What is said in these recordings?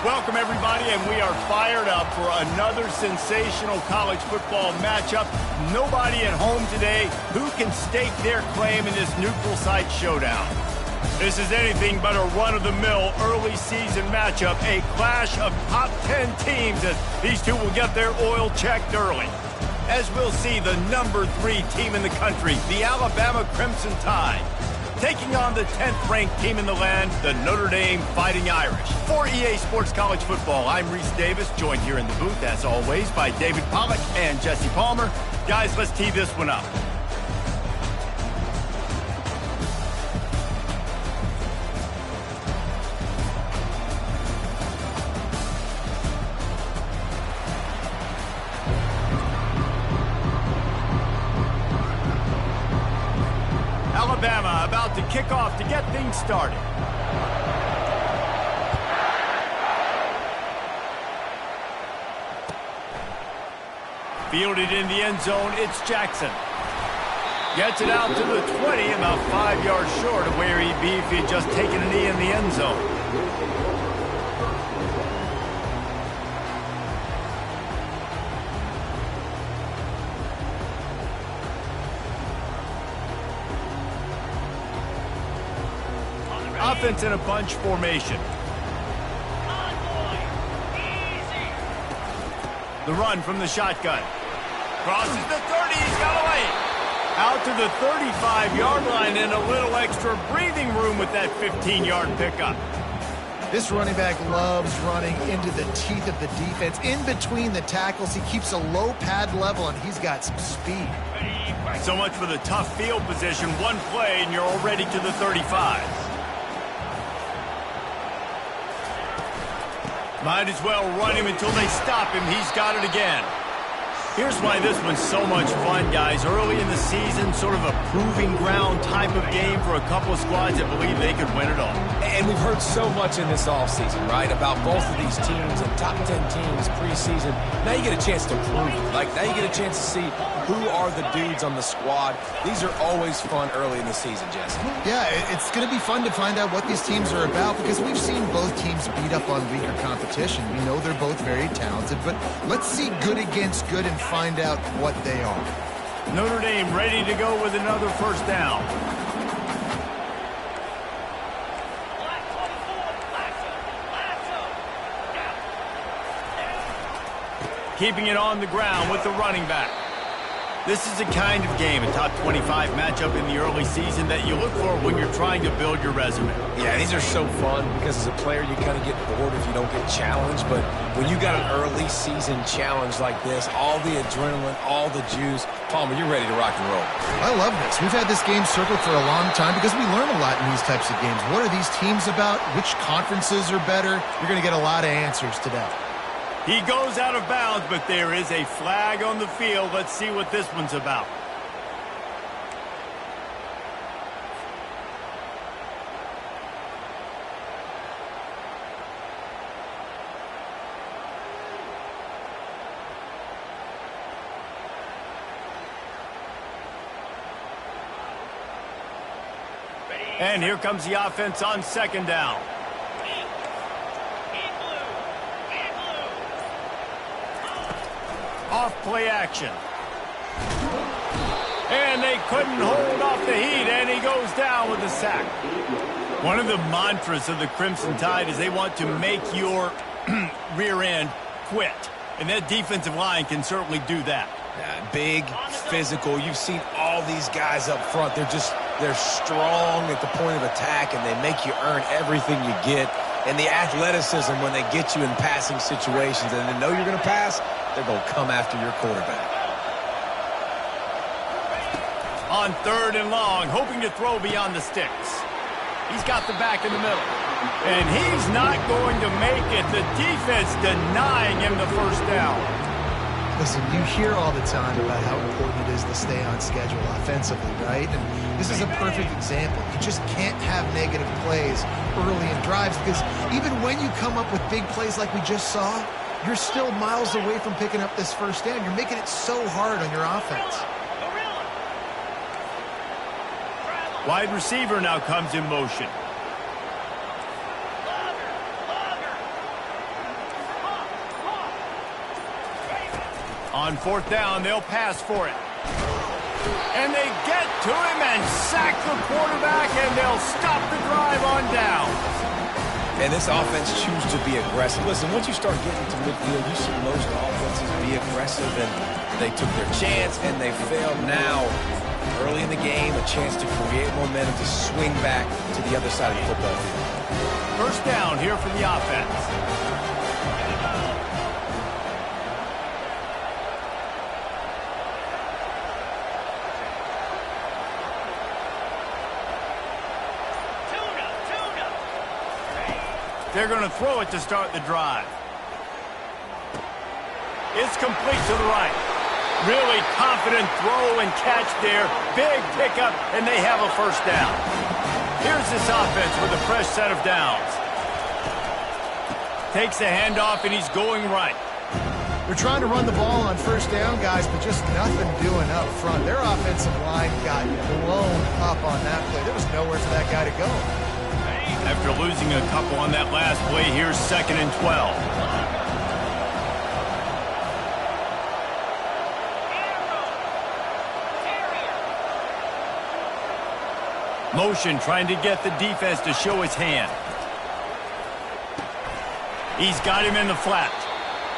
Welcome, everybody, and we are fired up for another sensational college football matchup. Nobody at home today who can stake their claim in this neutral site showdown. This is anything but a run-of-the-mill early season matchup, a clash of top 10 teams as these two will get their oil checked early. As we'll see, the number 3 team in the country, the Alabama Crimson Tide, taking on the 10th-ranked team in the land, the Notre Dame Fighting Irish. For EA Sports College Football, I'm Reese Davis, joined here in the booth, as always, by David Pollack and Jesse Palmer. Guys, let's tee this one up. Alabama about to kick off to get things started. Fielded in the end zone, it's Jackson. Gets it out to the 20, about 5 yards short of where he'd be if he'd just taken a knee in the end zone. Offense in a bunch formation. The run from the shotgun. Crosses the 30, he's got away. Out to the 35-yard line and a little extra breathing room with that 15-yard pickup. This running back loves running into the teeth of the defense. In between the tackles, he keeps a low pad level, and he's got some speed. So much for the tough field position. One play, and you're already to the 35. Might as well run him until they stop him. He's got it again. Here's why this one's so much fun, guys. Early in the season, sort of a proving ground type of game for a couple of squads that believe they could win it all. And we've heard so much in this offseason, right, about both of these teams and top 10 teams preseason. Now you get a chance to prove it. Like, now you get a chance to see who are the dudes on the squad. These are always fun early in the season, Jesse. Yeah, it's going to be fun to find out what these teams are about because we've seen both teams beat up on weaker competition. We know they're both very talented, but let's see good against good and find out what they are. Notre Dame ready to go with another first down. Keeping it on the ground with the running back. This is the kind of game, a top 25 matchup in the early season that you look for when you're trying to build your resume. Yeah, these are so fun because as a player you kind of get bored if you don't get challenged, but when you got an early season challenge like this, all the adrenaline, all the juice, Palmer, you're ready to rock and roll. I love this. We've had this game circled for a long time because we learn a lot in these types of games. What are these teams about? Which conferences are better? You're going to get a lot of answers today. He goes out of bounds, but there is a flag on the field. Let's see what this one's about. And here comes the offense on second down. Off play action. And they couldn't hold off the heat, and he goes down with a sack. One of the mantras of the Crimson Tide is they want to make your rear end quit. And that defensive line can certainly do that. Yeah, big, physical. You've seen all these guys up front. They're strong at the point of attack, and they make you earn everything you get. And the athleticism when they get you in passing situations and they know you're going to pass, they're going to come after your quarterback. On third and long, hoping to throw beyond the sticks. He's got the back in the middle. And he's not going to make it. The defense denying him the first down. Listen, you hear all the time about how important it is to stay on schedule offensively, right? And this is a perfect example. You just can't have negative plays early in drives because even when you come up with big plays like we just saw, you're still miles away from picking up this first down. You're making it so hard on your offense. Wide receiver now comes in motion. On fourth down, they'll pass for it. And they get to him and sack the quarterback, and they'll stop the drive on down. And this offense chooses to be aggressive. Listen, once you start getting to midfield, you see most offenses be aggressive, and they took their chance, and they failed. Now, early in the game, a chance to create momentum to swing back to the other side of the football field. First down here for the offense. They're going to throw it to start the drive. It's complete to the right. Really confident throw and catch there. Big pickup, and they have a first down. Here's this offense with a fresh set of downs. Takes the handoff, and he's going right. They're trying to run the ball on first down, guys, but just nothing doing up front. Their offensive line got blown up on that play. There was nowhere for that guy to go. After losing a couple on that last play, here's 2nd and 12. Motion trying to get the defense to show his hand. He's got him in the flat.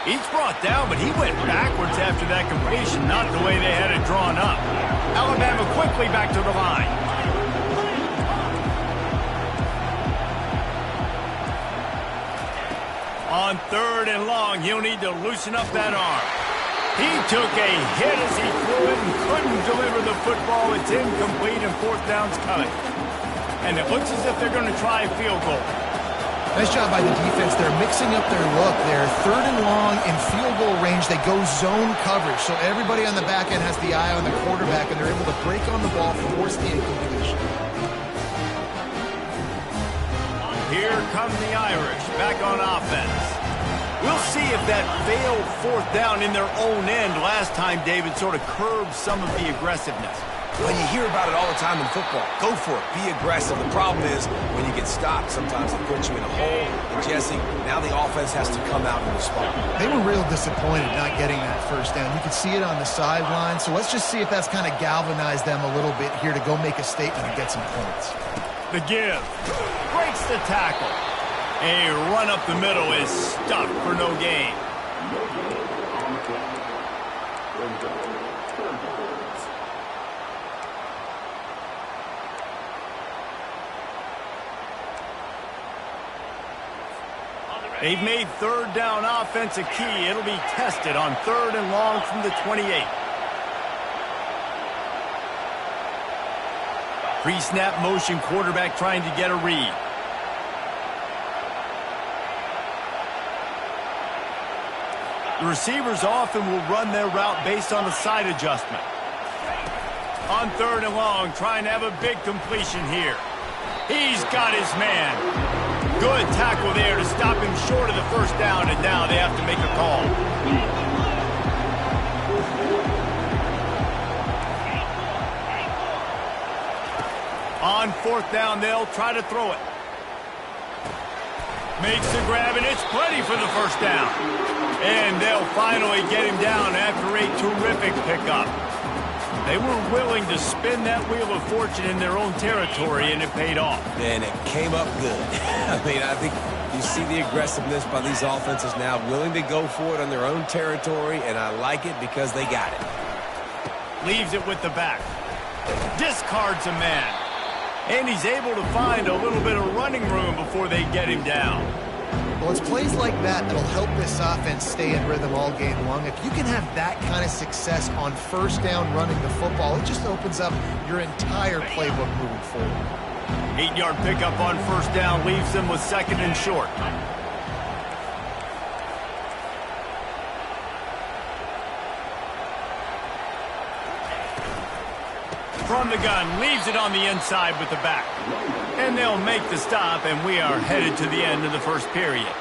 He's brought down, but he went backwards after that completion, not the way they had it drawn up. Alabama quickly back to the line. On 3rd and long, he'll need to loosen up that arm. He took a hit as he threw it and couldn't deliver the football. It's incomplete, and 4th down's coming. And it looks as if they're going to try a field goal. Nice job by the defense. They're mixing up their look there. 3rd and long in field goal range. They go zone coverage. So everybody on the back end has the eye on the quarterback, and they're able to break on the ball, force the incompletion. Here come the Irish, back on offense. We'll see if that failed 4th down in their own end last time, David, sort of curbed some of the aggressiveness. Well, you hear about it all the time in football. Go for it. Be aggressive. The problem is when you get stopped, sometimes it puts you in a hole. And, Jesse, now the offense has to come out and respond. They were real disappointed not getting that first down. You could see it on the sideline. So let's just see if that's kind of galvanized them a little bit here to go make a statement and get some points. The give. Breaks the tackle. A run up the middle is stuffed for no gain. They've made 3rd down offense a key. It'll be tested on 3rd and long from the 28. Pre-snap motion, quarterback trying to get a read. The receivers often will run their route based on a side adjustment. On 3rd and long, trying to have a big completion here. He's got his man. Good tackle there to stop him short of the first down, and now they have to make a call. On 4th down, they'll try to throw it. Makes the grab, and it's plenty for the first down. And they'll finally get him down after a terrific pickup. They were willing to spin that wheel of fortune in their own territory, and it paid off. And it came up good. I mean, I think you see the aggressiveness by these offenses now, willing to go for it on their own territory, and I like it because they got it. Leaves it with the back. Discards a man. And he's able to find a little bit of running room before they get him down. Well, it's plays like that that'll help this offense stay in rhythm all game long. If you can have that kind of success on first down running the football, it just opens up your entire playbook moving forward. 8-yard pickup on first down leaves them with 2nd and short. From the gun, leaves it on the inside with the back. And they'll make the stop, and we are headed to the end of the first period.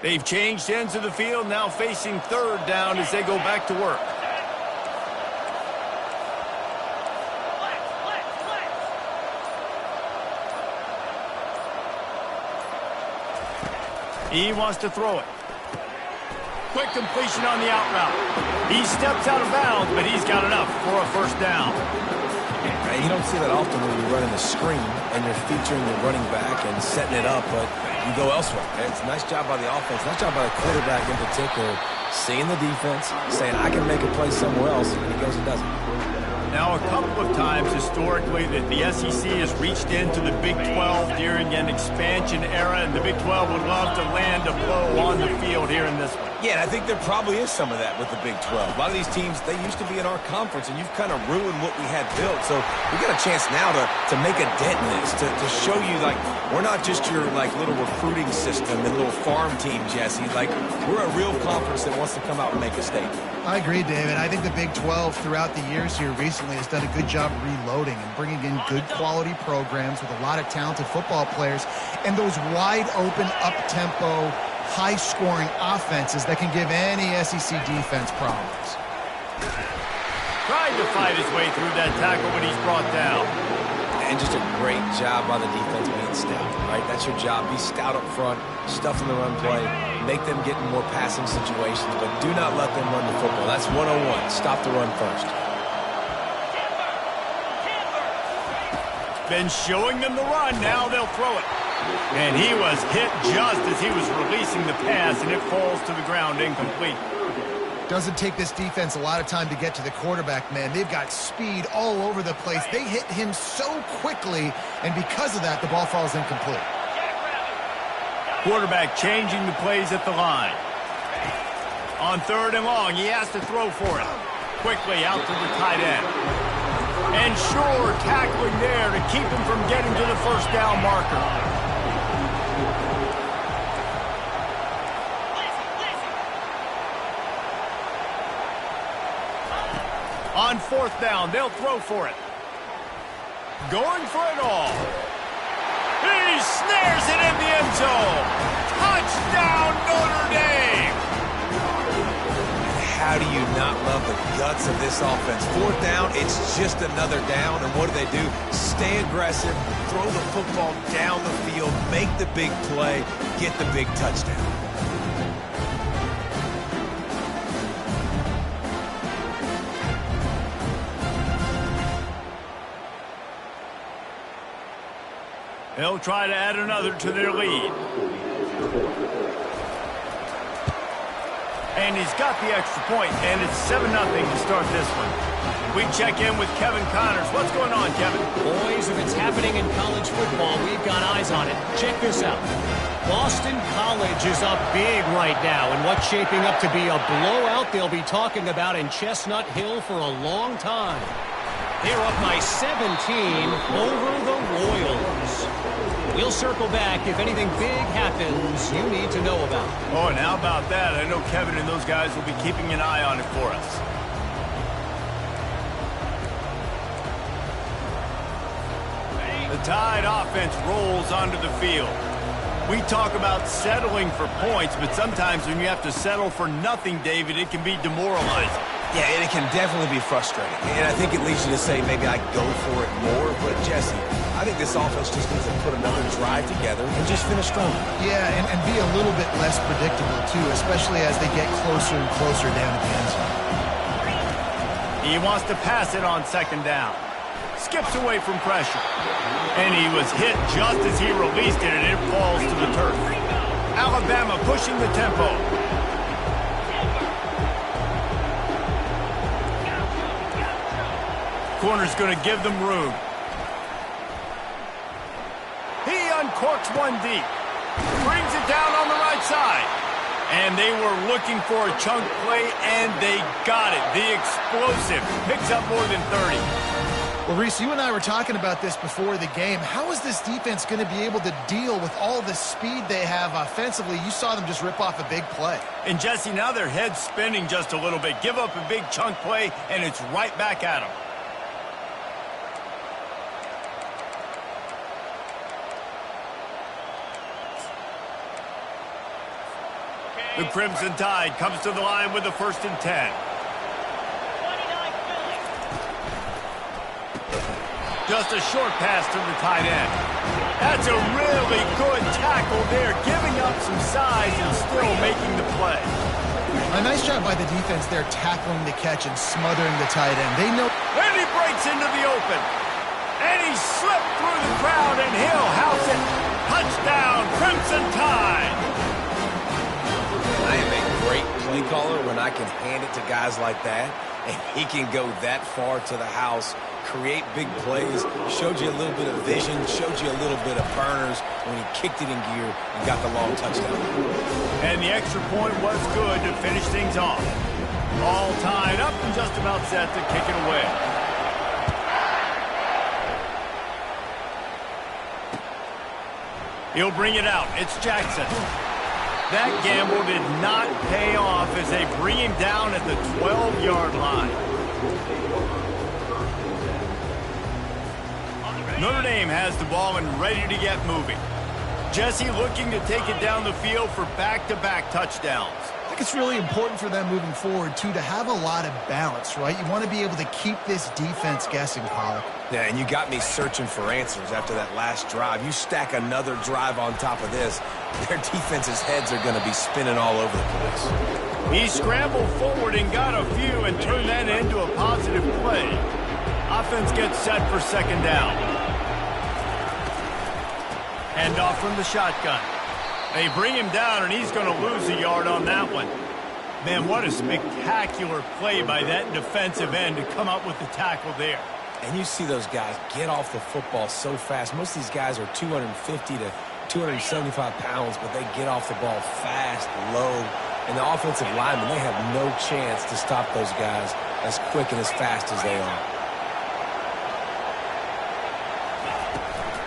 They've changed ends of the field, now facing third down as they go back to work. He wants to throw it. Quick completion on the out route. He steps out of bounds, but he's got enough for a first down. And you don't see that often when you're running a screen and you're featuring the running back and setting it up, but you go elsewhere. It's a nice job by the offense, nice job by the quarterback in particular, seeing the defense, saying, I can make a play somewhere else, and he goes and does it. Now, a couple of times historically that the SEC has reached into the Big 12 during an expansion era, and the Big 12 would love to land a blow on the field here in this one. Yeah, and I think there probably is some of that with the Big 12. A lot of these teams, they used to be in our conference, and you've kind of ruined what we had built. So we got a chance now to make a dent in this, to show you, like, we're not just your, like, little recruiting system and little farm team, Jesse. Like, we're a real conference that wants to come out and make a statement. I agree, David. I think the Big 12 throughout the years here recently has done a good job reloading and bringing in good quality programs with a lot of talented football players and those wide open, up-tempo, high-scoring offenses that can give any SEC defense problems. Trying to fight his way through that tackle, but he's brought down. And just a great job by the defense being stout, right? That's your job. Be stout up front, stuff in the run play, make them get in more passing situations, but do not let them run the football. That's 101. Stop the run first. Been showing them the run. Now they'll throw it. And he was hit just as he was releasing the pass, and it falls to the ground incomplete. Doesn't take this defense a lot of time to get to the quarterback, man. They've got speed all over the place. They hit him so quickly, and because of that, the ball falls incomplete. Quarterback changing the plays at the line. On third and long, he has to throw for it. Quickly out to the tight end. And sure, tackling there to keep him from getting to the first down marker. On fourth down, they'll throw for it. Going for it all. He snares it in the end zone. Touchdown, Notre Dame. How do you not love the guts of this offense? Fourth down, it's just another down, and what do? Stay aggressive, throw the football down the field, make the big play, get the big touchdown. They'll try to add another to their lead. And he's got the extra point, and it's 7-0 to start this one. We check in with Kevin Connors. What's going on, Kevin? Boys, if it's happening in college football, we've got eyes on it. Check this out. Boston College is up big right now, and what's shaping up to be a blowout they'll be talking about in Chestnut Hill for a long time. They're up by 17 over the Royals. We'll circle back if anything big happens you need to know about. Oh, and how about that? I know Kevin and those guys will be keeping an eye on it for us. The Tide offense rolls onto the field. We talk about settling for points, but sometimes when you have to settle for nothing, David, it can be demoralizing. Yeah, and it can definitely be frustrating. And I think it leads you to say maybe I go for it more. But, Jesse, I think this offense just needs to put another drive together and just finish strong. Yeah, and be a little bit less predictable, too, especially as they get closer and closer down to the end zone. He wants to pass it on second down. Skips away from pressure. And he was hit just as he released it, and it falls to the turf. Alabama pushing the tempo. Corner's going to give them room. He uncorks one deep. Brings it down on the right side. And they were looking for a chunk play, and they got it. The explosive picks up more than 30. Well, Reese, you and I were talking about this before the game. How is this defense going to be able to deal with all the speed they have offensively? You saw them just rip off a big play. And, Jesse, now their head's spinning just a little bit. Give up a big chunk play, and it's right back at them. The Crimson Tide comes to the line with the 1st and 10. Just a short pass to the tight end. That's a really good tackle there, giving up some size and still making the play. A nice job by the defense there, tackling the catch and smothering the tight end. They know. And he breaks into the open. And he slipped through the crowd, and he'll house it. Touchdown, Crimson Tide. I am a great play caller when I can hand it to guys like that, and he can go that far to the house, create big plays, showed you a little bit of vision, showed you a little bit of burners when he kicked it in gear and got the long touchdown. And the extra point was good to finish things off. All tied up and just about set to kick it away. He'll bring it out. It's Jackson. That gamble did not pay off as they bring him down at the 12-yard line. Notre Dame has the ball and ready to get moving. Jesse looking to take it down the field for back-to-back touchdowns. I think it's really important for them moving forward, too, to have a lot of balance, right? You want to be able to keep this defense guessing, Pollock. Yeah, and you got me searching for answers after that last drive. You stack another drive on top of this, their defense's heads are going to be spinning all over the place. He scrambled forward and got a few and turned that into a positive play. Offense gets set for 2nd down. Hand off from the shotgun. They bring him down, and he's going to lose a yard on that one. Man, what a spectacular play by that defensive end to come up with the tackle there. And you see those guys get off the football so fast. Most of these guys are 250 to 275 pounds, but they get off the ball fast, low. And the offensive linemen, they have no chance to stop those guys as quick and as fast as they are.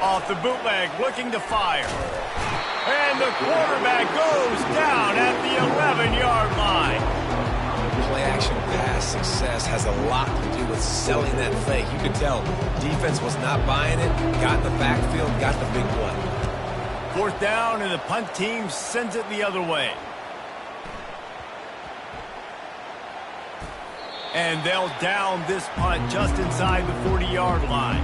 Off the bootleg, looking to fire. And the quarterback goes down at the 11-yard line. Play-action pass success has a lot to do with selling that fake. You could tell defense was not buying it, got in the backfield, got the big play. 4th down, and the punt team sends it the other way. And they'll down this punt just inside the 40-yard line.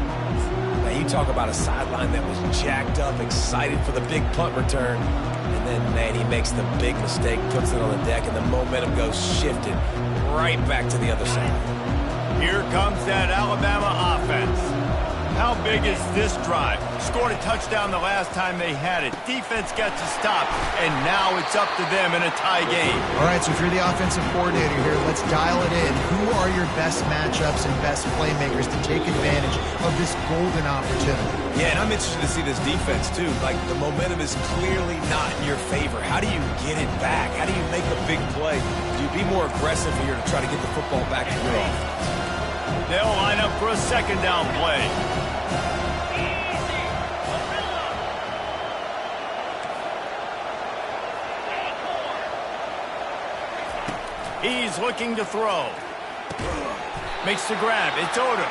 Now, you talk about a sideline that was jacked up, excited for the big punt return. And then, man, he makes the big mistake, puts it on the deck, and the momentum goes shifted right back to the other side. Here comes that Alabama offense. How big is this drive? Scored a touchdown the last time they had it. Defense gets a stop, and now it's up to them in a tie game. All right, so if you're the offensive coordinator here, let's dial it in. Who are your best matchups and best playmakers to take advantage of this golden opportunity? Yeah, and I'm interested to see this defense, too. Like, the momentum is clearly not in your favor. How do you get it back? How do you make a big play? Do you be more aggressive here to try to get the football back to your offense? They'll line up for a 2nd down play. He's looking to throw. Makes the grab. It's Odom.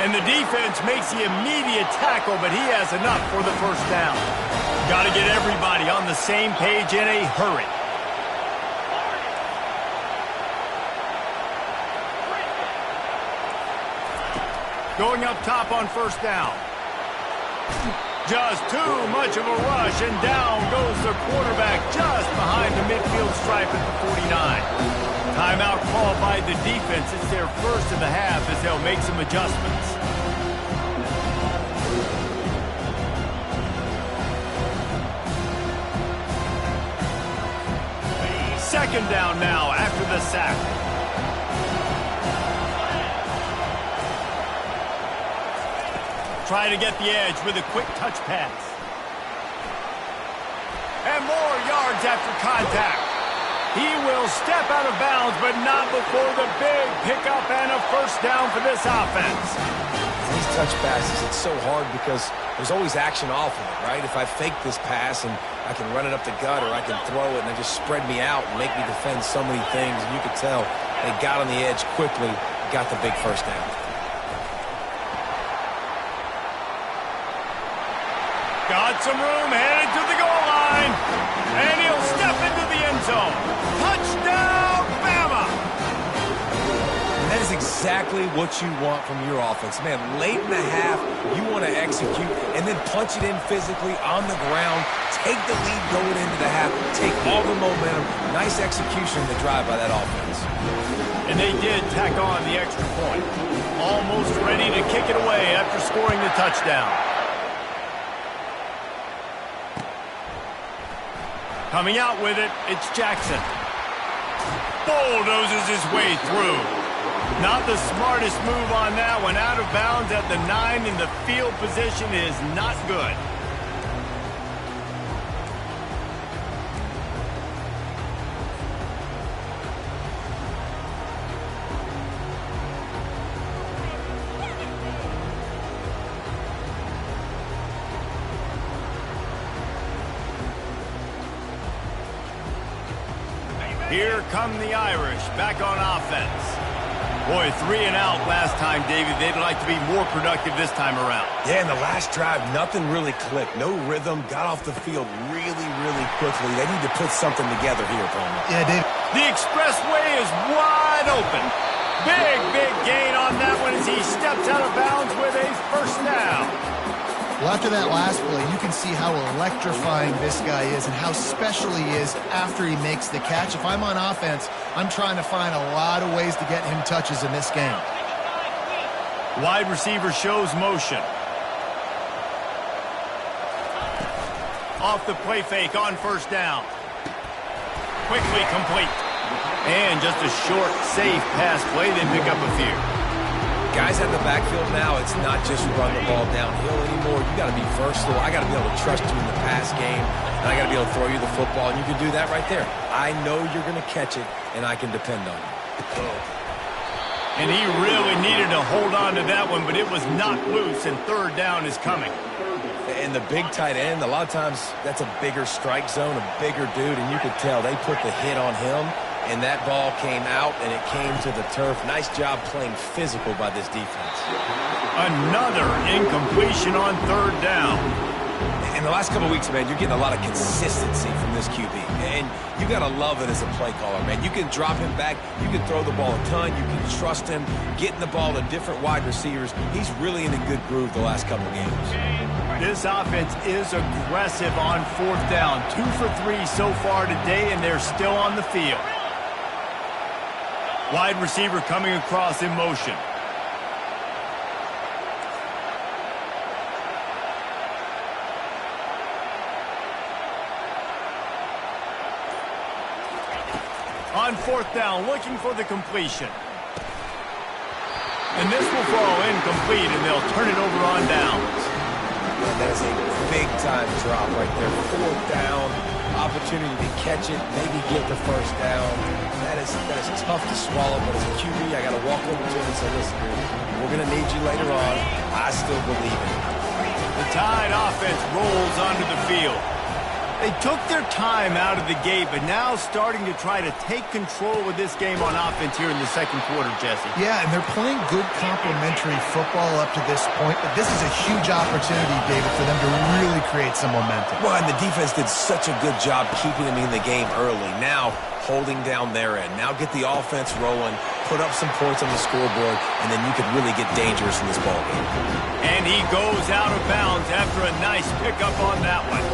And the defense makes the immediate tackle, but he has enough for the 1st down. Got to get everybody on the same page in a hurry. Going up top on 1st down. Just too much of a rush, and down goes the quarterback just behind the midfield stripe at the 49. Timeout called by the defense. It's their first of the half as they'll make some adjustments. Second down now after the sack. Try to get the edge with a quick touch pass. And more yards after contact. He will step out of bounds, but not before the big pickup and a 1st down for this offense. These touch passes, it's so hard because there's always action off of it, right? If I fake this pass and I can run it up the gut or I can throw it and they just spread me out and make me defend so many things, and you could tell they got on the edge quickly, got the big 1st down. Got some room, headed to the goal line, and he'll step into the end zone. exactly what you want from your offense. Man, late in the half, you want to execute and then punch it in physically on the ground, take the lead going into the half, take all the momentum. Nice execution in the drive by that offense. And they did tack on the extra point. Almost ready to kick it away after scoring the touchdown. Coming out with it, it's Jackson. Bulldozes his way through. Not the smartest move on that one. Out of bounds at the 9, and the field position is not good. Here come the Irish, back on offense. Boy, 3 and out last time, David. They'd like to be more productive this time around. Yeah, in the last drive, nothing really clicked. No rhythm, got off the field really, really quickly. They need to put something together here, Palmer. Yeah, David. The expressway is wide open. Big, big gain on that one as he steps out of bounds with a first down. Well, after that last play, you can see how electrifying this guy is and how special he is after he makes the catch. If I'm on offense, I'm trying to find a lot of ways to get him touches in this game. Wide receiver shows motion. Off the play fake on first down. Quickly complete. And just a short, safe pass play, then pick up a few. Guys at the backfield now, it's not just run the ball downhill anymore. You got to be versatile. I got to be able to trust you in the pass game, and I got to be able to throw you the football, and you can do that right there. I know you're going to catch it, and I can depend on you. And he really needed to hold on to that one, but it was knocked loose, and third down is coming. And the big tight end, a lot of times that's a bigger strike zone, a bigger dude, and you could tell they put the hit on him. And that ball came out, and it came to the turf. Nice job playing physical by this defense. Another incompletion on third down. In the last couple of weeks, man, you're getting a lot of consistency from this QB. And you got to love it as a play caller, man. You can drop him back. You can throw the ball a ton. You can trust him, getting the ball to different wide receivers. He's really in a good groove the last couple of games. This offense is aggressive on fourth down. 2 for 3 so far today, and they're still on the field. Wide receiver coming across in motion. On fourth down, looking for the completion. And this will fall incomplete, and they'll turn it over on downs. That is a big-time drop right there. Fourth down, opportunity to catch it, maybe get the first down. That is tough to swallow, but as a QB, I got to walk over to him and say, listen, we're going to need you later on. I still believe in it. The Tide offense rolls onto the field. They took their time out of the gate, but now starting to try to take control of this game on offense here in the second quarter, Jesse. Yeah, and they're playing good complementary football up to this point, but this is a huge opportunity, David, for them to really create some momentum. Well, and the defense did such a good job keeping them in the game early. Now, holding down their end. Now get the offense rolling, put up some points on the scoreboard, and then you could really get dangerous in this ball game. And he goes out of bounds after a nice pickup on that one.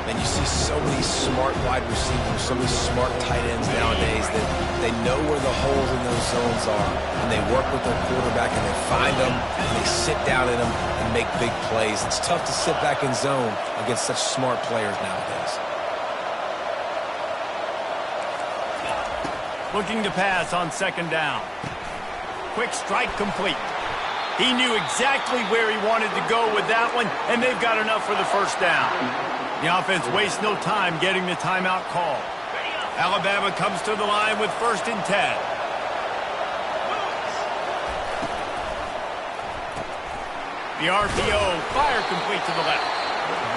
And you see so many smart wide receivers, so many smart tight ends nowadays that they know where the holes in those zones are, and they work with their quarterback, and they find them, and they sit down in them and make big plays. It's tough to sit back in zone against such smart players nowadays. Looking to pass on second down. Quick strike complete. He knew exactly where he wanted to go with that one, and they've got enough for the first down. The offense wastes no time getting the timeout call. Alabama comes to the line with 1st and 10. The RPO, fire complete to the left.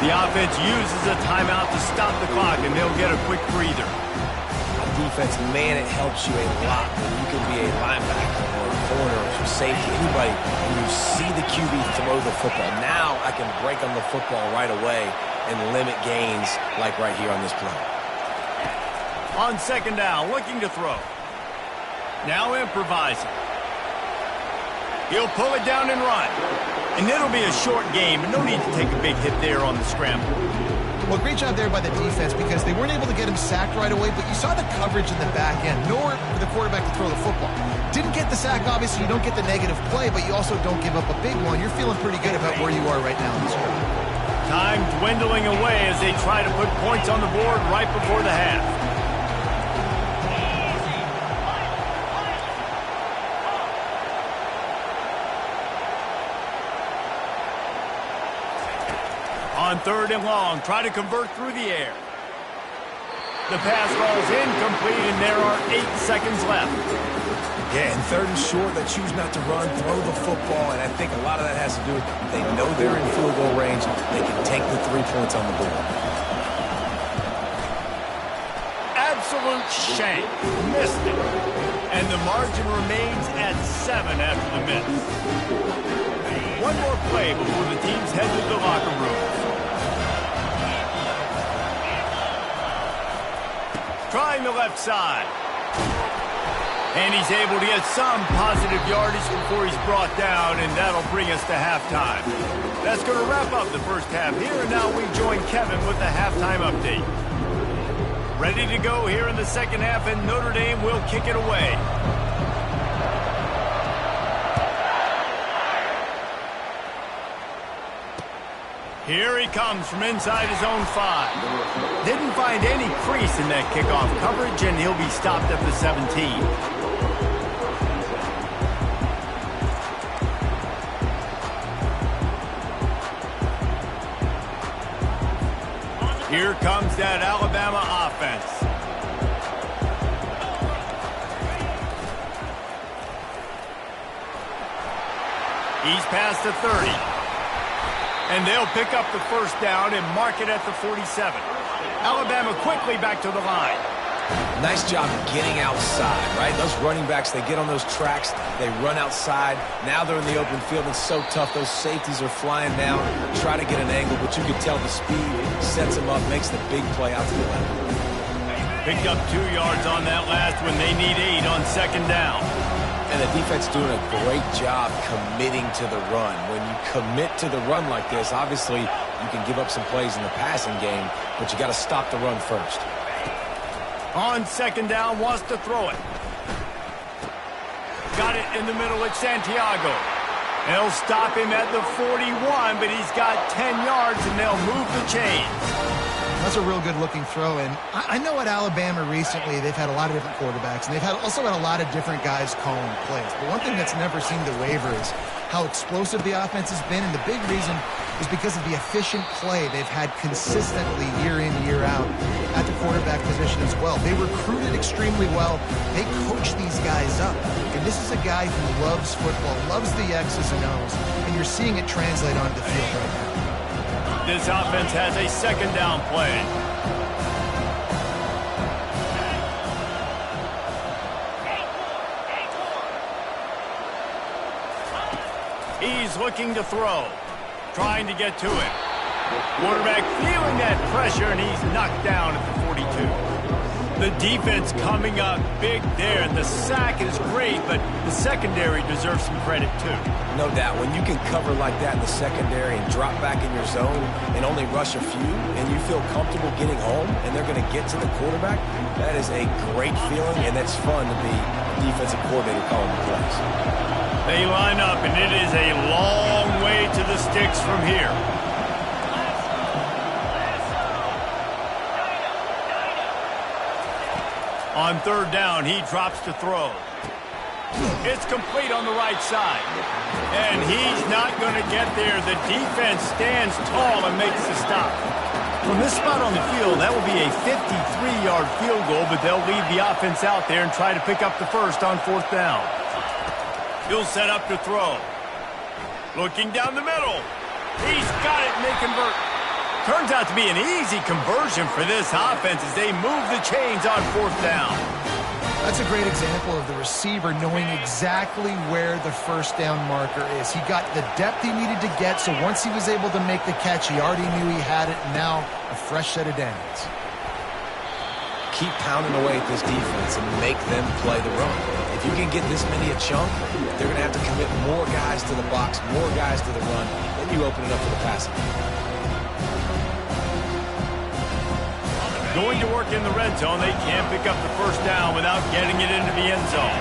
The offense uses a timeout to stop the clock, and they'll get a quick breather. On defense, man, it helps you a lot when you can be a linebacker or a corner or safety, anybody, and you see the QB throw the football. Now I can break on the football right away and limit gains like right here on this play. On second down, looking to throw. Now improvising. He'll pull it down and run. And it'll be a short game, and no need to take a big hit there on the scramble. Well, great job there by the defense because they weren't able to get him sacked right away, but you saw the coverage in the back end. Nowhere for the quarterback to throw the football. Didn't get the sack, obviously. You don't get the negative play, but you also don't give up a big one. You're feeling pretty good about where you are right now in this game. Time dwindling away as they try to put points on the board right before the half. On 3rd and long, try to convert through the air. The pass rolls incomplete, and there are 8 seconds left. Yeah, and 3rd and short, they choose not to run, throw the football, and I think a lot of that has to do with they know they're in field goal range. They can take the 3 points on the board. Absolute shank. Missed it. And the margin remains at 7 after the miss. One more play before the teams head to the locker room. Trying the left side. And he's able to get some positive yardage before he's brought down, and that'll bring us to halftime. That's going to wrap up the first half here, and now we join Kevin with the halftime update. Ready to go here in the second half, and Notre Dame will kick it away. Here he comes from inside his own 5. Didn't find any crease in that kickoff coverage, and he'll be stopped at the 17. Here comes that Alabama offense. He's past the 30. And they'll pick up the first down and mark it at the 47. Alabama quickly back to the line. Nice job getting outside, right? Those running backs, they get on those tracks, they run outside. Now they're in the open field. It's so tough. Those safeties are flying down, try to get an angle, but you can tell the speed sets them up, makes the big play out to the left. Picked up 2 yards on that last one. They need 8 on 2nd down. And the defense doing a great job committing to the run. When you commit to the run like this, obviously you can give up some plays in the passing game, but you got to stop the run first. On 2nd down, wants to throw it. Got it in the middle at Santiago. They'll stop him at the 41, but he's got 10 yards, and they'll move the chains. That's a real good-looking throw, and I know at Alabama recently they've had a lot of different quarterbacks, and they've also had a lot of different guys calling plays. But one thing that's never seemed to waver is how explosive the offense has been, and the big reason is because of the efficient play they've had consistently year in, year out at the quarterback position as well. They recruited extremely well. They coach these guys up, and this is a guy who loves football, loves the X's and O's, and you're seeing it translate onto the field right now. This offense has a 2nd down play. He's looking to throw, trying to get to it. Quarterback feeling that pressure, and he's knocked down at the 42. The defense coming up big there, and the sack is great, but the secondary deserves some credit too. No doubt. When you can cover like that in the secondary and drop back in your zone and only rush a few, and you feel comfortable getting home, and they're going to get to the quarterback, that is a great feeling, and it's fun to be a defensive coordinator calling the plays. They line up, and it is a long way to the sticks from here. On 3rd down, he drops to throw. It's complete on the right side. And he's not going to get there. The defense stands tall and makes the stop. From this spot on the field, that will be a 53-yard field goal, but they'll leave the offense out there and try to pick up the first on 4th down. He'll set up to throw. Looking down the middle. He's got it, and they convert. Turns out to be an easy conversion for this offense as they move the chains on 4th down. That's a great example of the receiver knowing exactly where the first down marker is. He got the depth he needed to get, so once he was able to make the catch, he already knew he had it, and now a fresh set of downs. Keep pounding away at this defense and make them play the run. If you can get this many a chunk, they're going to have to commit more guys to the box, more guys to the run. Then you open it up for the passing. Going to work in the red zone, they can't pick up the first down without getting it into the end zone.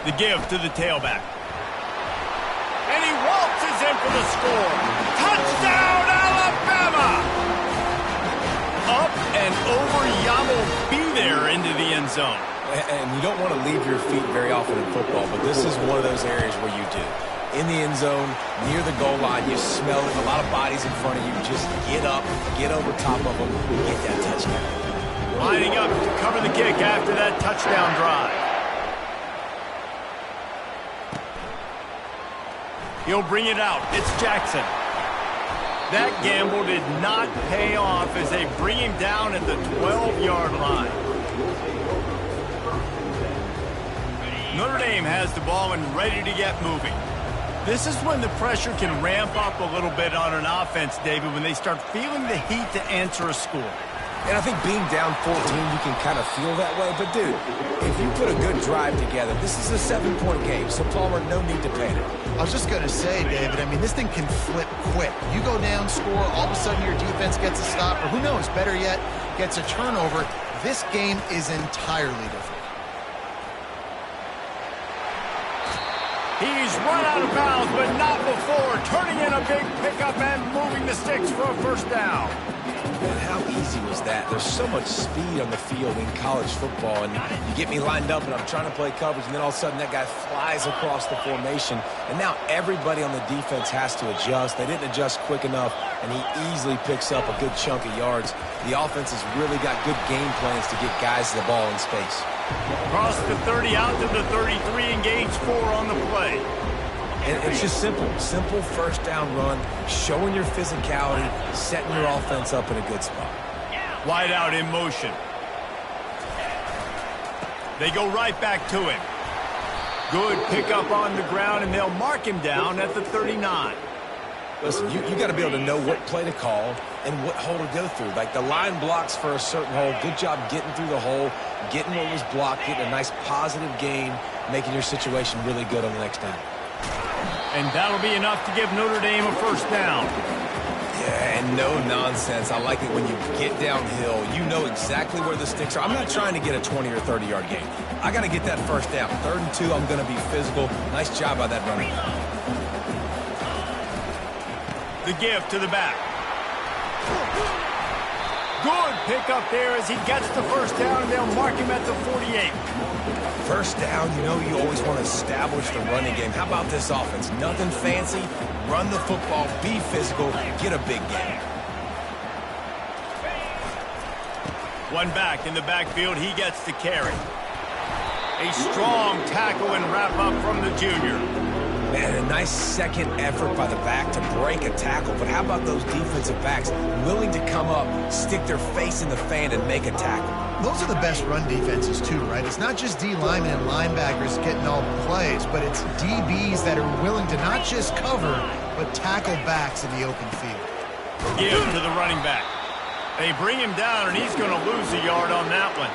The give to the tailback. And he waltzes in for the score. Touchdown, Alabama! Up and over, Yamo be there into the end zone. And you don't want to leave your feet very often in football, but this is one of those areas where you do. In the end zone, near the goal line, you smell it, a lot of bodies in front of you. Just get up, get over top of them, get that touchdown. Lining up to cover the kick after that touchdown drive. He'll bring it out. It's Jackson. That gamble did not pay off as they bring him down at the 12-yard line. Notre Dame has the ball and ready to get moving. This is when the pressure can ramp up a little bit on an offense, David, when they start feeling the heat to answer a score. And I think being down 14, you can kind of feel that way. But, dude, if you put a good drive together, this is a 7-point game. So, Palmer, no need to panic. I was just going to say, David, I mean, this thing can flip quick. You go down, score, all of a sudden your defense gets a stop, or who knows, better yet, gets a turnover. This game is entirely different. He's run out of bounds, but not before. Turning in a big pickup and moving the sticks for a first down. Man, how easy was that? There's so much speed on the field in college football, and you get me lined up, and I'm trying to play coverage, and then all of a sudden that guy flies across the formation, and now everybody on the defense has to adjust. They didn't adjust quick enough, and he easily picks up a good chunk of yards. The offense has really got good game plans to get guys the ball in space. Across the 30 out to the 33 and gains 4 on the play. And it's just simple first down run, showing your physicality, setting your offense up in a good spot. Wide out in motion. They go right back to him. Good pickup on the ground, and they'll mark him down at the 39. Listen, you got to be able to know what play to call and what hole to go through. Like the line blocks for a certain hole. Good job getting through the hole, getting what was blocked, getting a nice positive gain, making your situation really good on the next down. And that'll be enough to give Notre Dame a first down. Yeah, and no nonsense. I like it when you get downhill. You know exactly where the sticks are. I'm not trying to get a 20 or 30-yard gain. I got to get that first down. 3rd and 2, I'm going to be physical. Nice job by that running. The give to the back. Good pickup there as he gets the first down, and they'll mark him at the 48. First down, you know you always want to establish the running game. How about this offense? Nothing fancy. Run the football, be physical, get a big gain. One back in the backfield, he gets the carry. A strong tackle and wrap up from the junior. Man, a nice second effort by the back to break a tackle. But how about those defensive backs willing to come up, stick their face in the fan, and make a tackle? Those are the best run defenses, too, right? It's not just D linemen and linebackers getting all the plays, but it's DBs that are willing to not just cover, but tackle backs in the open field. Give to the running back. They bring him down, and he's going to lose a yard on that one.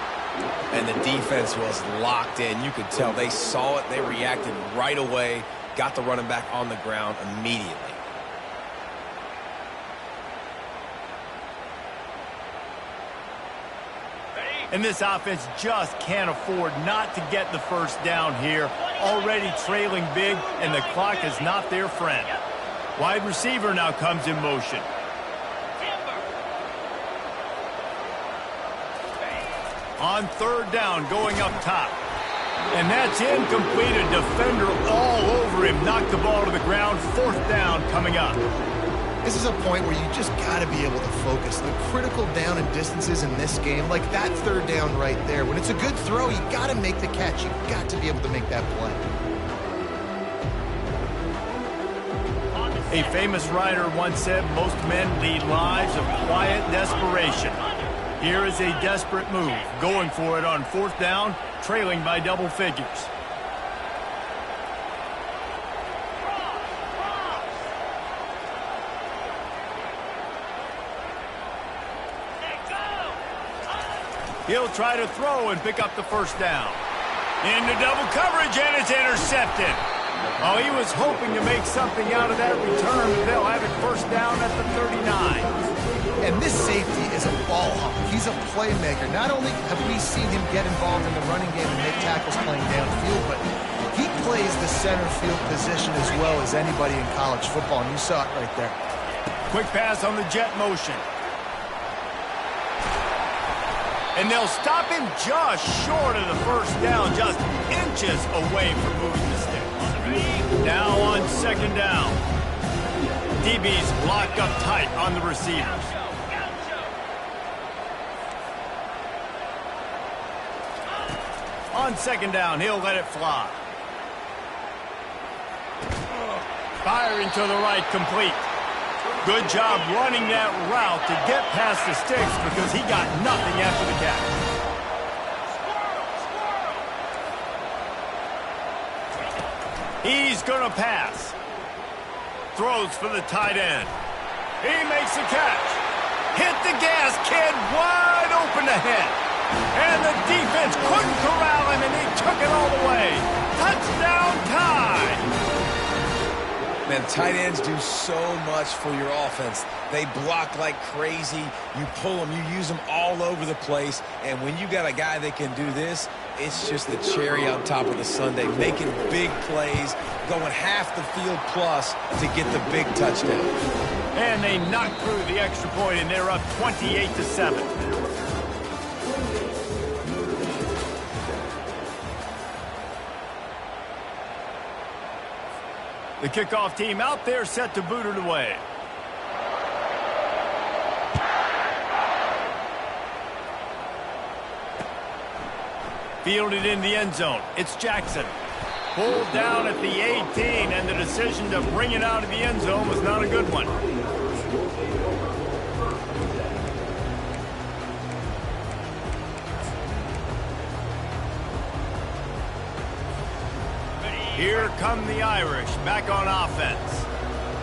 And the defense was locked in. You could tell they saw it. They reacted right away. Got the running back on the ground immediately. And this offense just can't afford not to get the first down here. Already trailing big, and the clock is not their friend. Wide receiver now comes in motion. On 3rd down, going up top. And that's incomplete. A defender all over him. Knocked the ball to the ground. 4th down coming up. This is a point where you just got to be able to focus. The critical down and distances in this game, like that 3rd down right there. When it's a good throw, you got to make the catch. You got to be able to make that play. A famous writer once said, most men lead lives of quiet desperation. Here is a desperate move, going for it on 4th down, trailing by double figures. He'll try to throw and pick up the first down. Into double coverage, and it's intercepted. Oh, he was hoping to make something out of that return, but they'll have it first down at the 39. And this safety is a ball hawk. He's a playmaker. Not only have we seen him get involved in the running game and make tackles playing downfield, but he plays the center field position as well as anybody in college football, and you saw it right there. Quick pass on the jet motion. And they'll stop him just short of the first down, just inches away from moving the sticks. Now on second down. DB's locked up tight on the receivers. On second down, he'll let it fly. Firing to the right, complete. Good job running that route to get past the sticks because he got nothing after the catch. He's going to pass. Throws for the tight end. He makes the catch. Hit the gas, kid, wide open ahead. And the defense couldn't corral him, and he took it all the way. Touchdown tie. Man, tight ends do so much for your offense. They block like crazy. You pull them, you use them all over the place. And when you got a guy that can do this, it's just the cherry on top of the sundae, making big plays, going half the field plus to get the big touchdown. And they knock through the extra point, and they're up 28-7. The kickoff team out there set to boot it away. Fielded in the end zone. It's Jackson. Pulled down at the 18, and the decision to bring it out of the end zone was not a good one. Here come the Irish, back on offense.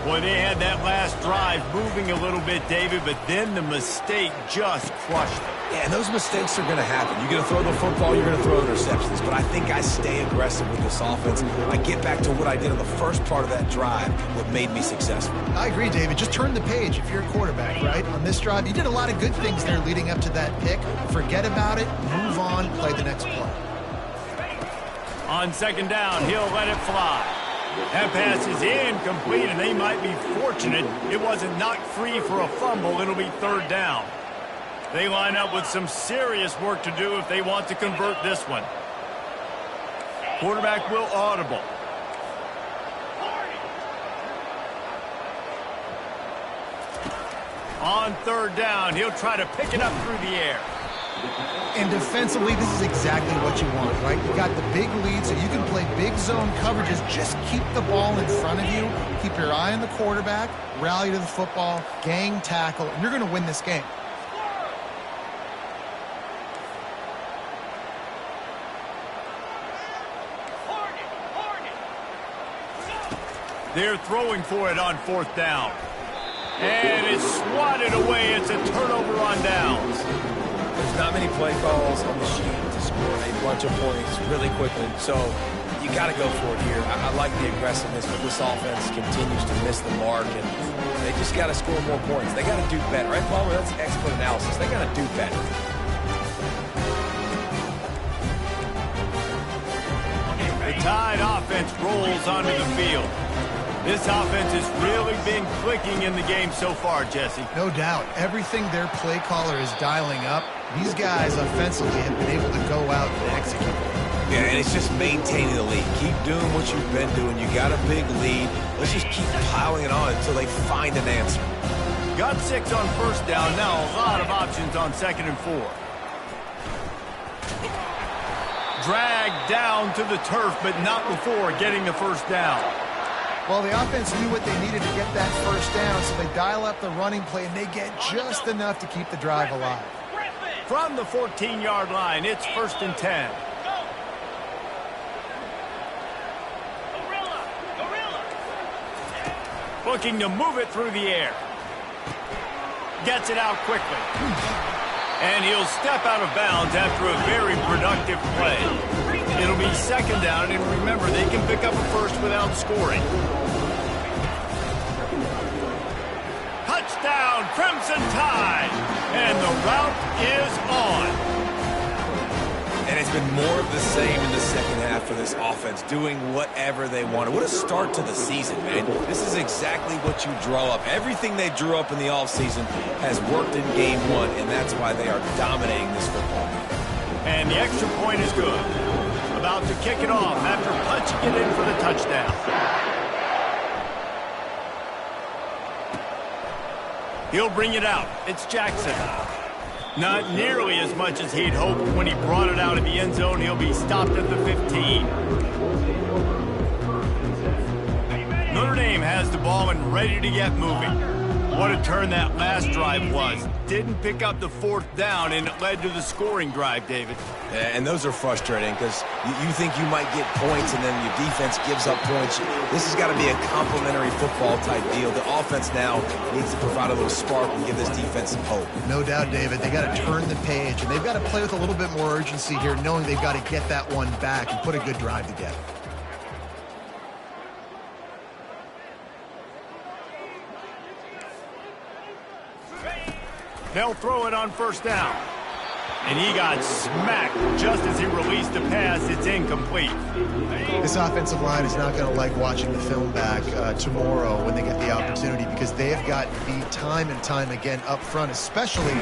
Boy, they had that last drive moving a little bit, David, but then the mistake just crushed them. Yeah, and those mistakes are going to happen. You're going to throw the football, you're going to throw interceptions, but I think I stay aggressive with this offense. I get back to what I did on the first part of that drive, what made me successful. I agree, David. Just turn the page if you're a quarterback, right? On this drive, you did a lot of good things there leading up to that pick. Forget about it, move on, play the next play. On second down, he'll let it fly. That pass is incomplete, and they might be fortunate it wasn't knocked free for a fumble. It'll be third down. They line up with some serious work to do if they want to convert this one. Quarterback will audible. On third down, he'll try to pick it up through the air. And defensively, this is exactly what you want, right? You got the big lead, so you can play big zone coverages. Just keep the ball in front of you. Keep your eye on the quarterback. Rally to the football. Gang tackle. And you're going to win this game. They're throwing for it on fourth down. And it's swatted away. It's a turnover on downs. There's not many play calls on the sheet to score a bunch of points really quickly, so you got to go for it here. I like the aggressiveness, but this offense continues to miss the mark, and they just got to score more points. They got to do better, right, Palmer? That's expert analysis. They got to do better. The Tide offense rolls onto the field. This offense has really been clicking in the game so far, Jesse. No doubt. Everything their play caller is dialing up, these guys offensively have been able to go out and execute. Yeah, and it's just maintaining the lead. Keep doing what you've been doing. You got a big lead. Let's just keep piling it on until they find an answer. Got 6 on first down. Now a lot of options on second and 4. Dragged down to the turf, but not before getting the first down. Well, the offense knew what they needed to get that first down, so they dial up the running play, and they get just enough to keep the drive alive. From the 14-yard line, it's first and 10. Looking to move it through the air. Gets it out quickly. And he'll step out of bounds after a very productive play. It'll be second down, and remember, they can pick up a first without scoring. Touchdown, Crimson Tide! And the route is on. And it's been more of the same in the second half for this offense, doing whatever they wanted. What a start to the season, man. This is exactly what you draw up. Everything they drew up in the offseason has worked in game one, and that's why they are dominating this football game. And the extra point is good. About to kick it off after punching it in for the touchdown. He'll bring it out. It's Jackson. Not nearly as much as he'd hoped when he brought it out of the end zone. He'll be stopped at the 15. Notre Dame has the ball and ready to get moving. What a turn that last drive was. Didn't pick up the fourth down, and it led to the scoring drive, David. Yeah, and those are frustrating because you think you might get points and then your defense gives up points. This has got to be a complementary football type deal. The offense now needs to provide a little spark and give this defense some hope. No doubt, David. They got to turn the page, and they've got to play with a little bit more urgency here, knowing they've got to get that one back and put a good drive together. They'll throw it on first down. And he got smacked just as he released the pass. It's incomplete. This offensive line is not going to like watching the film back tomorrow when they get the opportunity, because they have got beat time and time again up front, especially in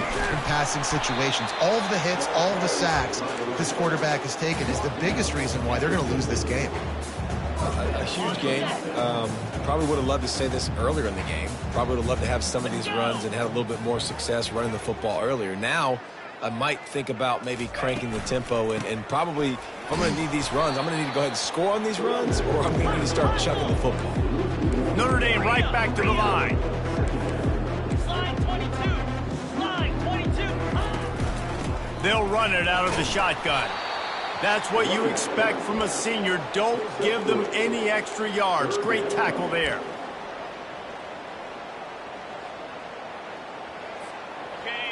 passing situations. All of the hits, all of the sacks this quarterback has taken is the biggest reason why they're going to lose this game. A huge game. Probably would have loved to say this earlier in the game. Probably would have loved to have some of these runs and had a little bit more success running the football earlier. Now, I might think about maybe cranking the tempo and probably, if I'm going to need these runs, I'm going to need to go ahead and score on these runs, or I'm going to need to start chucking the football. Notre Dame right back to the line. Line 22. Line 22. They'll run it out of the shotgun. That's what you expect from a senior. Don't give them any extra yards. Great tackle there.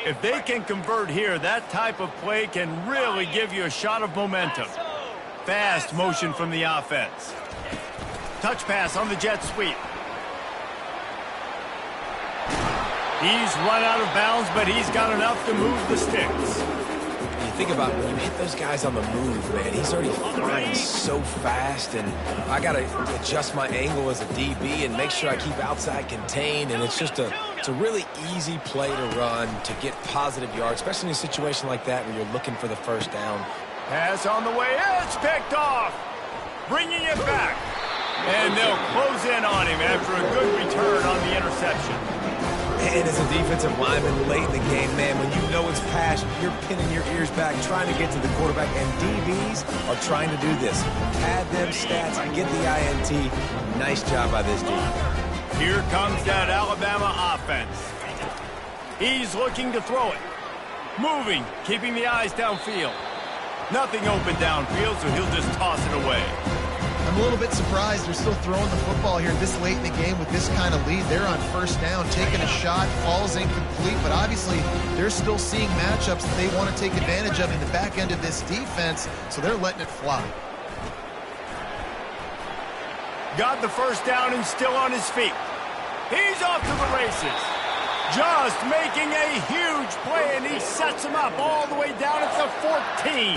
If they can convert here, that type of play can really give you a shot of momentum. Fast motion from the offense. Touch pass on the jet sweep. He's run out of bounds, but he's got enough to move the sticks. Think about when you hit those guys on the move, man. He's already flying so fast, and I got to adjust my angle as a DB and make sure I keep outside contained, and it's just it's a really easy play to run to get positive yards, especially in a situation like that where you're looking for the first down. Pass on the way. It's picked off. Bringing it back. And they'll close in on him after a good return on the interception. And as a defensive lineman late in the game, man, when you know it's pass, you're pinning your ears back, trying to get to the quarterback, and DBs are trying to do this. Pad them stats, get the INT. Nice job by this team. Here comes that Alabama offense. He's looking to throw it. Moving, keeping the eyes downfield. Nothing open downfield, so he'll just toss it away. I'm a little bit surprised they're still throwing the football here this late in the game with this kind of lead. They're on first down, taking a shot, falls incomplete, but obviously they're still seeing matchups that they want to take advantage of in the back end of this defense, so they're letting it fly. Got the first down and still on his feet. He's off to the races. Just making a huge play, and he sets him up all the way down at the 14.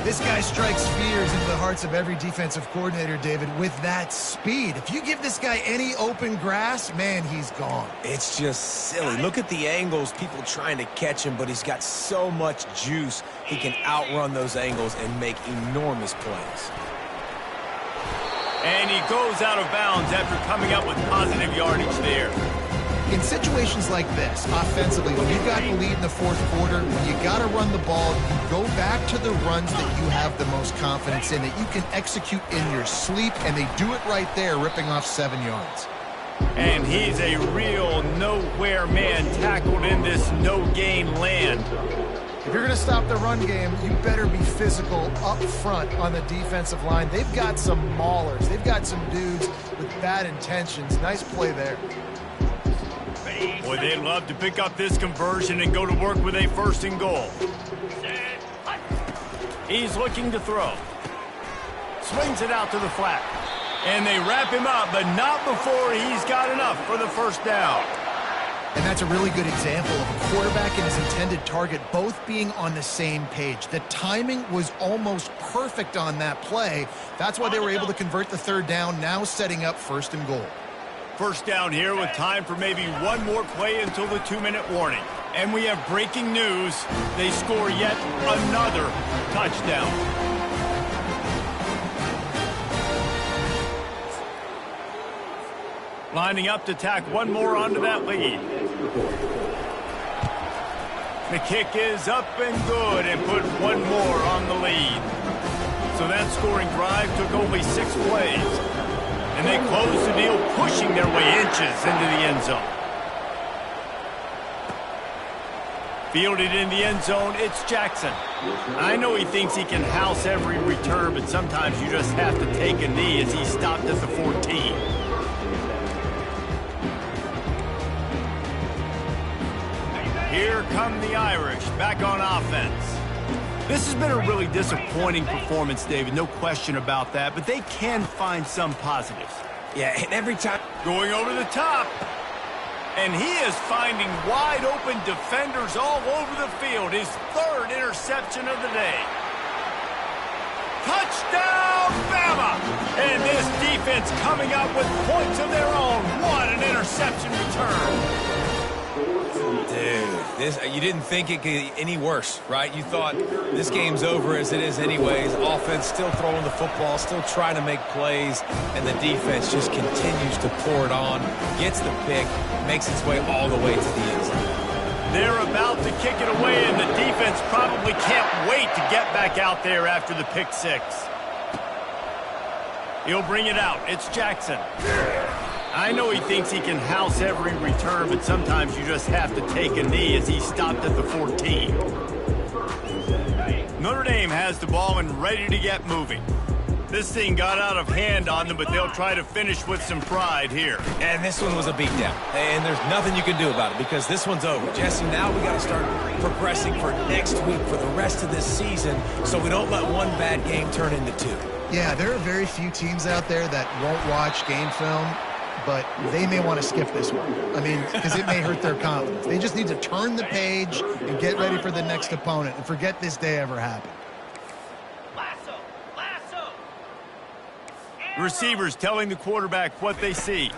This guy strikes fears into the hearts of every defensive coordinator, David, with that speed. If you give this guy any open grass, man, he's gone. It's just silly. Look at the angles, people trying to catch him, but he's got so much juice, he can outrun those angles and make enormous plays. And he goes out of bounds after coming up with positive yardage there. In situations like this, offensively, when you've got the lead in the fourth quarter, when you got to run the ball, you go back to the runs that you have the most confidence in, that you can execute in your sleep, and they do it right there, ripping off 7 yards. And he's a real nowhere man tackled in this no-gain land. If you're going to stop the run game, you better be physical up front on the defensive line. They've got some maulers. They've got some dudes with bad intentions. Nice play there. Boy, they'd love to pick up this conversion and go to work with a first and goal. He's looking to throw. Swings it out to the flat. And they wrap him up, but not before he's got enough for the first down. And that's a really good example of a quarterback and his intended target both being on the same page. The timing was almost perfect on that play. That's why they were able to convert the third down, now setting up 1st and goal. First down here with time for maybe one more play until the 2-minute warning. And we have breaking news. They score yet another touchdown. Lining up to tack one more onto that lead. The kick is up and good and put one more on the lead. So that scoring drive took only 6 plays. And they close the deal, pushing their way inches into the end zone. Fielded in the end zone, it's Jackson. I know he thinks he can house every return, but sometimes you just have to take a knee as he stopped at the 14. Here come the Irish, back on offense. This has been a really disappointing performance, David, no question about that, but they can find some positives. Yeah, and every time... Going over the top. And he is finding wide open defenders all over the field. His 3rd interception of the day. Touchdown, Bama! And this defense coming up with points of their own. What an interception return. Dude, you didn't think it could get any worse, right? You thought this game's over as it is anyways. Offense still throwing the football, still trying to make plays, and the defense just continues to pour it on, gets the pick, makes its way all the way to the end zone. They're about to kick it away, and the defense probably can't wait to get back out there after the pick 6. He'll bring it out. It's Jackson. I know he thinks he can house every return, but sometimes you just have to take a knee as he stopped at the 14. Notre Dame has the ball and ready to get moving. This thing got out of hand on them, but they'll try to finish with some pride here. And this one was a beatdown. And there's nothing you can do about it because this one's over. Jesse, now we got to start progressing for next week for the rest of this season so we don't let one bad game turn into 2. Yeah, there are very few teams out there that won't watch game film, but they may want to skip this one. I mean, because it may hurt their confidence. They just need to turn the page and get ready for the next opponent and forget this day ever happened. Receivers telling the quarterback what they see.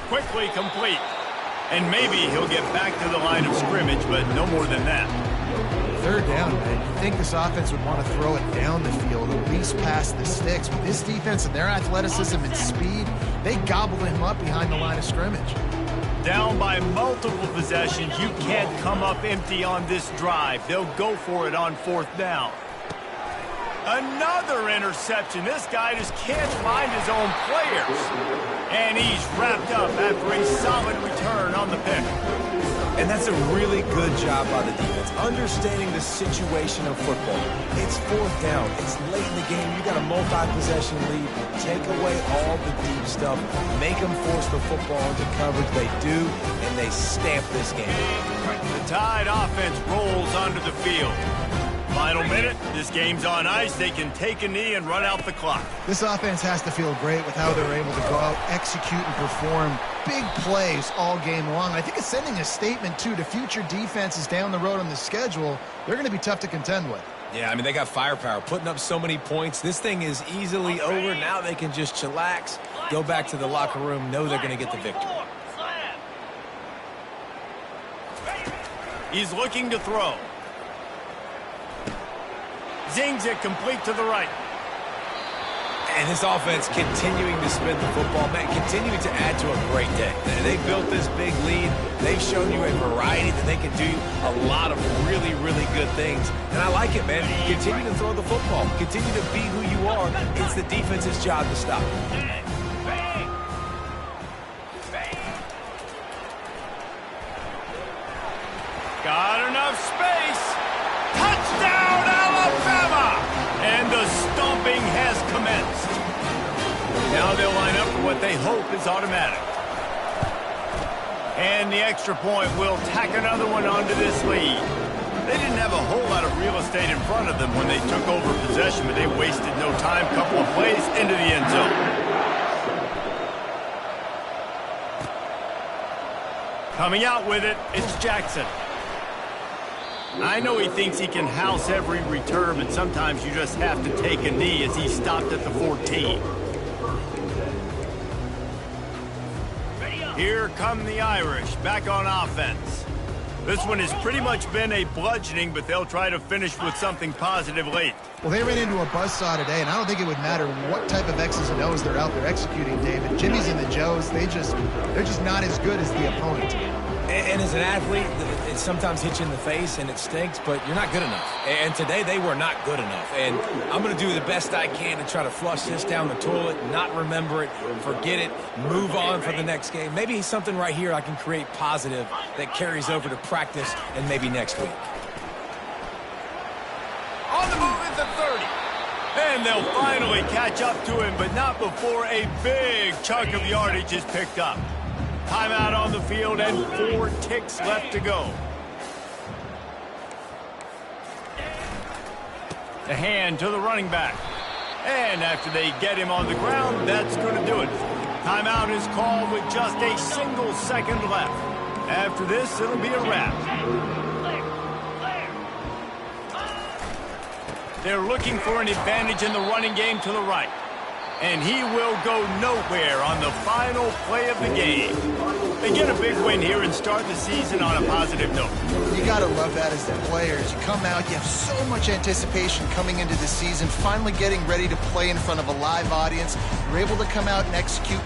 Quickly complete. And maybe he'll get back to the line of scrimmage, but no more than that. 3rd down, man. You'd think this offense would want to throw it down the field, at least past the sticks. With this defense and their athleticism and speed, they gobbled him up behind the line of scrimmage. Down by multiple possessions, you can't come up empty on this drive. They'll go for it on 4th down. Another interception. This guy just can't find his own players. And he's wrapped up after a solid return on the pick. And that's a really good job by the defense, understanding the situation of football. It's 4th down. It's late in the game. You got a multi-possession lead. Take away all the deep stuff. Make them force the football into coverage. They do, and they stamp this game. The Tide offense rolls onto the field. Final minute, this game's on ice. They can take a knee and run out the clock. This offense has to feel great with how they're able to go out, execute, and perform big plays all game long. I think it's sending a statement, too, to future defenses down the road on the schedule. They're going to be tough to contend with. Yeah, I mean, they got firepower, putting up so many points. This thing is easily over. Now they can just chillax, go back to the locker room, know they're going to get the victory. He's looking to throw. Zings it complete to the right. And this offense continuing to spin the football, man, continuing to add to a great day. They built this big lead. They've shown you a variety that they can do a lot of really, really good things. And I like it, man. Continue to throw the football. Continue to be who you are. It's the defense's job to stop. Got enough space. Touchdown, Alabama! And the stomping has commenced. Now they'll line up for what they hope is automatic. And the extra point will tack another one onto this lead. They didn't have a whole lot of real estate in front of them when they took over possession, but they wasted no time. Couple of plays into the end zone. Coming out with it, it's Jackson. I know he thinks he can house every return, but sometimes you just have to take a knee as he stopped at the 14. Here come the Irish, back on offense. This one has pretty much been a bludgeoning, but they'll try to finish with something positive late. Well, they ran into a buzzsaw today, and I don't think it would matter what type of X's and O's they're out there executing, David. Jimmy's and the Joes, they're just not as good as the opponent. And as an athlete, it sometimes hits you in the face and it stinks, but you're not good enough. And today they were not good enough. And I'm going to do the best I can to try to flush this down the toilet, not remember it, forget it, move on for the next game. Maybe something right here I can create positive that carries over to practice and maybe next week. On the move at the 30. And they'll finally catch up to him, but not before a big chunk of yardage is picked up. Timeout on the field and 4 ticks left to go. The hand to the running back. And after they get him on the ground, that's going to do it. Timeout is called with just a single second left. After this, it'll be a wrap. They're looking for an advantage in the running game to the right. And he will go nowhere on the final play of the game. They get a big win here and start the season on a positive note. You got to love that as the players. You come out, you have so much anticipation coming into the season, finally getting ready to play in front of a live audience. You're able to come out and execute